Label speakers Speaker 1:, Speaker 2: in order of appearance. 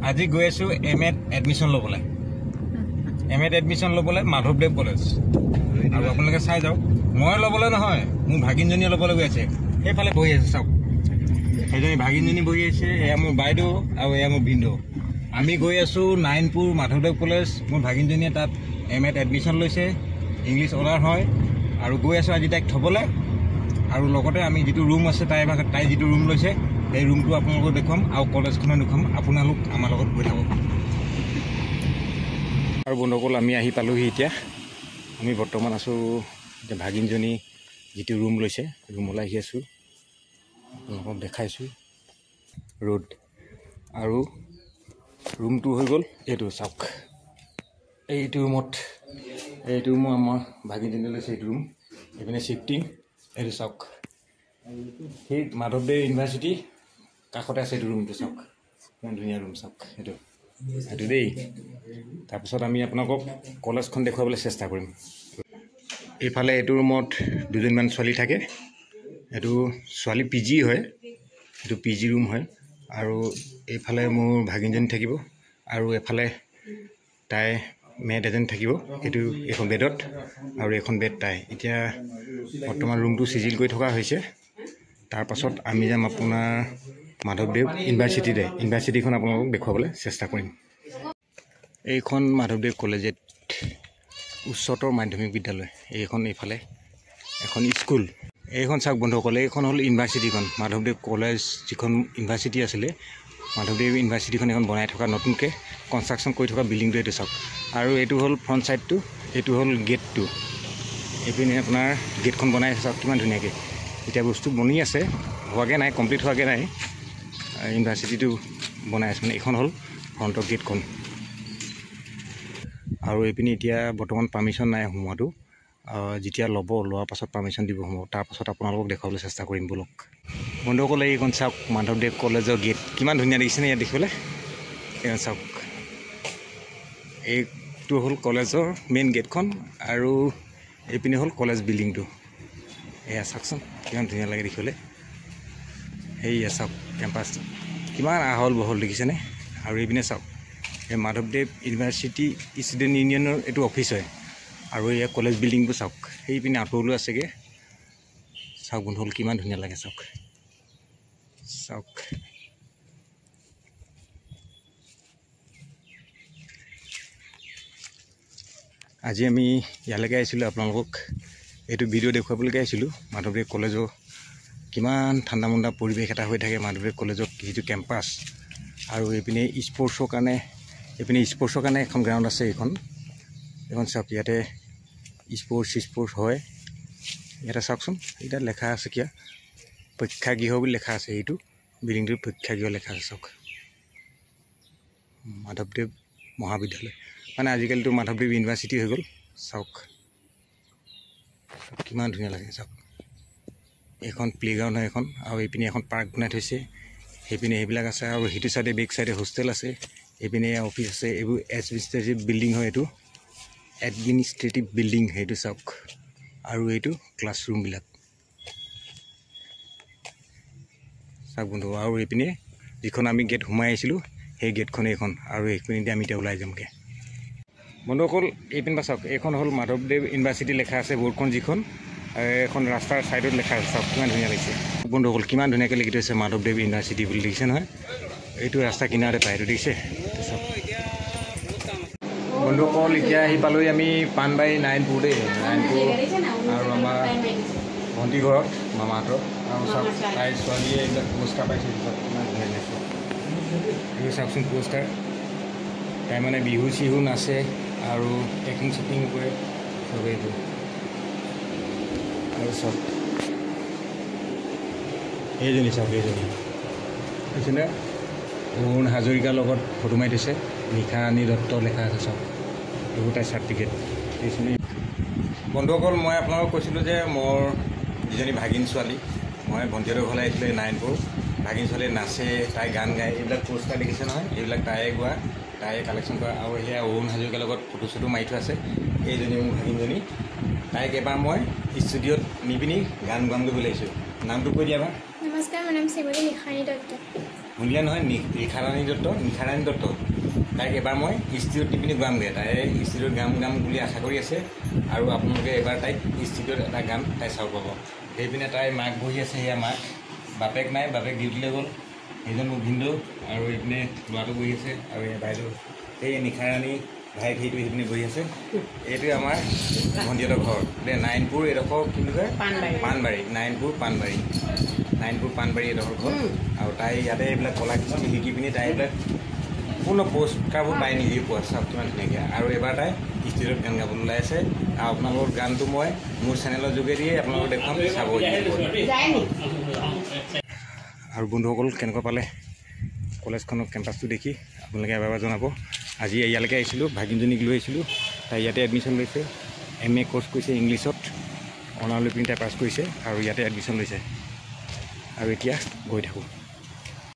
Speaker 1: আজি গৈ আছো এমএত এডমিশন লবলৈ মাধৱদেৱ কলেজ আৰু আপোনালোকে চাই যাওক মই লবলৈ নহয় মোৰ ভাগিনজনীয়ে লবলৈ গৈ আছে সেইফালে বহি আছে চাওক সেইজনী ভাগিনজনী বহি আছে এয়া মোৰ বাইদেউ আৰু এয়া মোৰ ভিনদেউ আমি গৈ আছো নাইনপুৰ মাধৱদেৱ কলেজ মোৰ ভাগিনজনীয়ে তাত এমএত এডমিশন লৈছে ইংলিছ অনাৰ হয় আৰু গৈ আছো আজি তাইক থবলৈ আৰু লগতে আমি যিটো ৰুম আছে তাই যিটো ৰুম লৈছে এই ৰুমটো আপোনালোকক দেখুৱাম আৰু কলেজখনো দেখুৱাম আপোনালোক আমাৰ লগত গৈ থাকক আৰু বন্ধুসকল আমি আহি পালোহি এতিয়া আমি বৰ্তমান আছোঁ এতিয়া ভাগিনজনী যিটো ৰুম লৈছে ৰুমলৈ আহি আছোঁ আপোনালোকক দেখাইছোঁ ৰোড আৰু ৰুমটো হৈ গ'ল এইটো চাওক এইটো ৰুমত আমাৰ ভাগিনজনী লৈছে এইটো ৰুম এইপিনে শিফটিং এইটো চাওক সেই মাধৱদেৱ ইউনিভাৰ্চিটি কাষতে আছে এইটো ৰুমটো চাওক ইমান ধুনীয়া ৰুম চাওক এইটো দেই তাৰপিছত আমি আপোনালোকক কলেজখন দেখুৱাবলৈ চেষ্টা কৰিম এইফালে এইটো ৰুমত দুজনমান ছোৱালী থাকে এইটো ছোৱালী পি জি হয় এইটো পি জি ৰুম হয় আৰু এইফালে মোৰ ভাগিনজনী থাকিব আৰু এফালে তাই মেড এজন থাকিব এইটো এখন বেডত আৰু এখন বেড তাই এতিয়া বৰ্তমান ৰুমটো চিজিল কৰি থকা হৈছে তাৰপাছত আমি যাম আপোনাৰ মাধৱদেৱ ইউনিভাৰ্চিটিখন আপোনালোকক দেখুৱাবলৈ চেষ্টা কৰিম এইখন মাধৱদেৱ কলেজত উচ্চতৰ মাধ্যমিক বিদ্যালয় এইখন এইফালে এখন স্কুল এইখন চাওক বন্ধুসকল এইখন হ'ল ইউনিভাৰ্চিটিখন মাধৱদেৱ কলেজ যিখন ইউনিভাৰ্চিটি আছিলে মাধৱদেৱ ইউনিভাৰ্চিটিখন এখন বনাই থকা নতুনকৈ কনষ্ট্ৰাকশ্যন কৰি থকা বিল্ডিংটো এইটো চাওক আৰু এইটো হ'ল ফ্ৰণ্ট ছাইডটো এইটো হ'ল গেটটো এইপিনে আপোনাৰ গেটখন বনাই আছে চাওক কিমান ধুনীয়াকৈ এতিয়া বস্তু বনি আছে হোৱাকৈ নাই কমপ্লিট হোৱাকৈ নাই ইউনিভাৰ্চিটিটো বনাই আছে মানে এইখন হ'ল ফ্ৰণ্টৰ গেটখন আৰু এইপিনে এতিয়া বৰ্তমান পাৰ্মিশ্যন নাই সোমোৱাটো যেতিয়া লোৱাৰ পাছত পাৰ্মিশ্যন দিব সোমাব তাৰপাছত আপোনালোকক দেখুৱাবলৈ চেষ্টা কৰিম বলক বন্ধুসকলে এইখন চাওক মাধৱদেৱ কলেজৰ গেট কিমান ধুনীয়া দেখিছেনে ইয়াত দেখিবলৈ এইখন চাওক এইটো হ'ল কলেজৰ মেইন গেটখন আৰু এইপিনে হ'ল কলেজ বিল্ডিংটো এয়া চাওকচোন কিমান ধুনীয়া লাগে দেখিবলৈ সেয়া চাওক কেম্পাছটো কিমান আহল বহল দেখিছেনে আৰু এইপিনে চাওক এই মাধৱদেৱ ইউনিভাৰ্চিটি ষ্টুডেণ্ট ইউনিয়নৰ এইটো অফিচ হয় আৰু এয়া কলেজ বিল্ডিংটো চাওক সেইপিনে আঁতৰলৈ আছেগৈ চাওক বন্ধুসকল কিমান ধুনীয়া লাগে চাওক আজি আমি ইয়ালৈকে আহিছিলোঁ আপোনালোকক এইটো ভিডিঅ' দেখুৱাবলৈকে আহিছিলোঁ মাধৱদেৱ কলেজৰ কিমান ঠাণ্ডা মণ্ডা পৰিৱেশ এটা হৈ থাকে মাধৱদেৱ কলেজৰ যিটো কেম্পাছ আৰু এইপিনে স্পৰ্টছৰ কাৰণে এখন গ্ৰাউণ্ড আছে এইখন চাওক ইয়াতে স্পৰ্টছ হয় ইয়াতে চাওকচোন এতিয়া লেখা আছে কিয় প্ৰেক্ষাগৃহ বুলি লেখা আছে এইটো বিল্ডিংটোৰ প্ৰেক্ষাগৃহ লেখা আছে চাওক মাধৱদেৱ মহাবিদ্যালয় মানে আজিকালিতো মাধৱদেৱ ইউনিভাৰ্চিটি হৈ গ'ল চাওক কিমান ধুনীয়া লাগে চাওক এখন প্লে'গ্ৰাউণ্ড হয় এখন আৰু এইপিনে এখন পাৰ্ক বনাই থৈছে সেইপিনে সেইবিলাক আছে আৰু সেইটো চাইডে বেক চাইডে হোষ্টেল আছে এইপিনে অফিচ আছে এইবোৰ এডমিনিষ্ট্ৰেটিভ বিল্ডিং হয় এইটো এডমিনিষ্ট্ৰেটিভ বিল্ডিং সেইটো চাওক আৰু এইটো ক্লাছৰুমবিলাক চাওক বন্ধু আৰু এইপিনে যিখন আমি গেট সোমাই আহিছিলোঁ সেই গেটখন এইখন আৰু এইপিনে আমি এতিয়া ওলাই যামগৈ বন্ধুসকল এইপিনে চাওক এইখন হ'ল মাধৱদেৱ ইউনিভাৰ্চিটি লেখা আছে বৰ্ডখন যিখন এখন ৰাস্তাৰ ছাইডত লেখা আছে চাওক কিমান ধুনীয়া লাগিছে বন্ধুসকল কিমান ধুনীয়াকৈ লিখি থৈছে মাধৱদেৱ ইউনিভাৰ্চিটি বুলি দেখিছে নহয় এইটো ৰাস্তা কিনাৰতে পায় এইটো দেখিছে চাওক বন্ধুসকল এতিয়া আহি পালোঁহি আমি পাণবাৰী নাৰায়ণপুৰ আৰু আমাৰ ভণ্টি ঘৰত মামাহঁতৰ আৰু চাওক তাইৰ ছোৱালীয়ে এইবিলাক পুৰস্কাৰ পাইছে চাওক কিমান ধুনীয়া লাগিছে এইবোৰ চাওকচোন পুৰস্কাৰ তাই মানে বিহু চিহু নাচে আৰু এক্টিং চেক্টিং কৰে চব এইবোৰ আৰু চাওক এইজনী চাওক দেখিছেনে অৰুণ হাজৰিকাৰ লগত ফটো মাৰি থৈছে নিশা ৰাণী দত্ত লেখা আছে চাওক এইবোৰ তাইৰ চাৰ্টিফিকেট দেখিছেনে বন্ধুসকল মই আপোনালোকক কৈছিলোঁ যে মোৰ যিজনী ভাগিন ছোৱালী মই ভণ্টিহঁতৰ ঘৰলৈ আহিছিলোঁ নাৰায়ণপুৰ ভাগিন ছোৱালীয়ে নাচে তাই গান গায় এইবিলাক পুৰস্কাৰ দেখিছে নহয় এইবিলাক তাইয়ে গোৱা তাইয়ে কালেকশ্যন কৰা আৰু সেয়া অৰুণ হাজৰিকাৰ লগত ফটো চটো মাৰি থোৱা আছে এইজনী মোৰ ভাগিনজনী তাইক এবাৰ মই ষ্টুডিঅ'ত নি পিনি গান গাম কৰিবলৈ আহিছোঁ নামটো কৈ দিয়া বা
Speaker 2: নমস্কাৰ মোৰ নাম শ্ৰীমতী নিশাৰাণী দত্ত
Speaker 1: ভুলীয়া নহয় নিশাৰাণী দত্ত তাইক এবাৰ মই ষ্টুডিঅ'ত দি পিনি গামগৈ তাই ষ্টুডিঅ'ত গাম বুলি আশা কৰি আছে আৰু আপোনালোকে এবাৰ তাইক ষ্টুডিঅ'ত এটা গান তাই চাব পাব সেইপিনে তাই মাক বহি আছে সেয়া মাক বাপেক নাই বাপেক ডিউটিলৈ গ'ল সেইজন মোৰ ভিনদেউ আৰু এইপিনে ল'ৰাটো বহি আছে আৰু এই বাইদেউ এই নিশাৰাণী ভাইক সেইপিনে বহি আছে এইটোৱে আমাৰ ভণ্টিহঁতৰ ঘৰ নাৰায়ণপুৰ এইডোখৰ কি বুলি কয় পাণবাৰী নাৰায়ণপুৰ পাণবাৰী এইডোখৰ ঘৰ আৰু তাই ইয়াতে এইবিলাক কলা কৃষ্টি শিকি পিনি তাই এইবিলাক সম্পূৰ্ণ পুৰস্কাৰবোৰ তাই নিজেই পোৱা চাওক কিমান ধুনীয়াকৈ আৰু এবাৰ তাই ষ্টেজত গান গাবলৈ ওলাই আছে আৰু আপোনালোকৰ গানটো মই মোৰ চেনেলৰ যোগেদিয়ে আপোনালোকক দেখুৱাম চাব আৰু বন্ধুসকল কেনেকুৱা পালে কলেজখনৰ কেম্পাছটো দেখি আপোনালোকে এবাৰ জনাব আজি ইয়ালৈকে আহিছিলোঁ ভাগিনজনীক লৈ আহিছিলোঁ তাই ইয়াতে এডমিশ্যন লৈছে MA কোৰ্চ কৰিছে ইংলিছত অনাৰ লৈ পিনি তাই পাছ কৰিছে আৰু ইয়াতে এডমিশ্যন লৈছে আৰু এতিয়া গৈ থাকোঁ